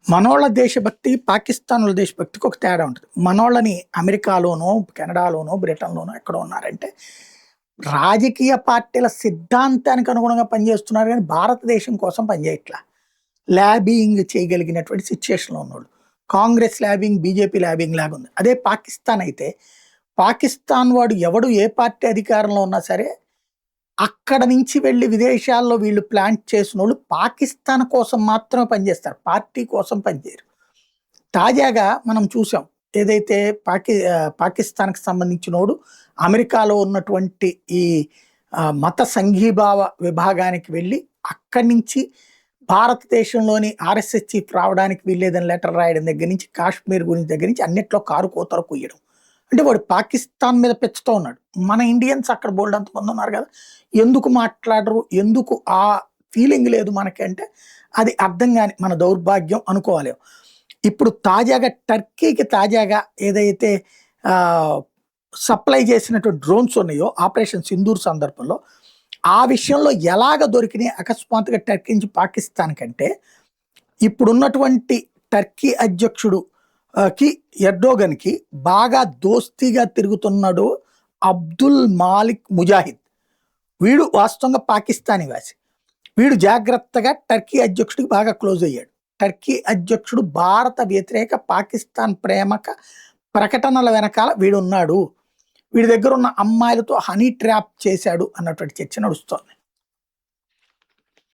మనోళ్ళ దేశభక్తి, పాకిస్తానోళ్ళ దేశభక్తికి ఒక తేడా ఉంటది. మనోళ్ళని అమెరికాలోనో, కెనడాలోనో, బ్రిటన్‌లోనో ఎక్కడో ఉన్నారంటే, రాజకీయ పార్టీల సిద్ధాంతానికి అనుగుణంగా పనిచేస్తున్నారు గానీ, భారతదేశం కోసం పనిచేయట్లా. లాబియింగ్ చేయగలిగినటువంటి సిట్యుయేషన్‌లో ఉన్నోళ్ళు. కాంగ్రెస్ లాబియింగ్, బీజేపీ లాబియింగ్ లాగుంది. అదే పాకిస్తాన్ అయితే, పాకిస్తాన్ వాడు ఎవడు ఏ పార్టీ అధికారంలో ఉన్నా సరే, అక్కడ నుంచి వెళ్లి విదేశాల్లో వీళ్ళు ప్లాంట్ చేసినోళ్ళు పాకిస్తాన్ కోసం మాత్రమే పనిచేస్తారు. పార్టీ కోసం పనిచేయరు. తాజాగా మనం చూసాం. ఏదైతే పాకిస్తాన్‌కి సంబంధించినోడు అమెరికాలో ఉన్నటువంటి ఈ మత సంఘీభావ విభాగానికి వెళ్ళి అక్కడి నుంచి భారతదేశంలోని ఆర్ఎస్ఎస్ చీఫ్ రావడానికి వీల్లేదని లెటర్ రాయడం దగ్గర నుంచి, కాశ్మీర్ గురించి దగ్గర నుంచి అన్నిట్లో కారు కూతలు కుయ్యడం. అంటే వాడు పాకిస్తాన్ మీద పెంచుతూ ఉన్నాడు. మన ఇండియన్స్ అక్కడ బోలెడంత మంది ఉన్నారు కదా! ఎందుకు మాట్లాడరు? ఎందుకు ఆ ఫీలింగ్ లేదు మనకి అంటే, అది అర్థం గాని మన దౌర్భాగ్యం అనుకోవాలి. ఇప్పుడు తాజాగా టర్కీకి ఏదైతే సప్లై చేసినటువంటి డ్రోన్స్ ఉన్నాయో ఆపరేషన్ సింధూర్ సందర్భంలో, ఆ విషయంలో ఎలాగ దొరికినాయి అకస్మాత్తుగా టర్కీ నుంచి పాకిస్తాన్ కంటే, ఇప్పుడున్నటువంటి టర్కీ అధ్యక్షుడు ఎర్డోగన్‌కి బాగా దోస్తీగా తిరుగుతున్నాడు అబ్దుల్ మాలిక్ ముజాహిద్. వీడు వాస్తవంగా పాకిస్తానీ వాసి. వీడు జాగ్రత్తగా టర్కీ అధ్యక్షుడికి బాగా క్లోజ్ అయ్యాడు. టర్కీ అధ్యక్షుడు భారత వ్యతిరేక పాకిస్తాన్ ప్రేమక ప్రకటనల వెనకాల వీడున్నాడు. వీడి దగ్గర ఉన్న అమ్మాయిలతో హనీ ట్రాప్ చేశాడు అన్నటువంటి చర్చ నడుస్తోంది.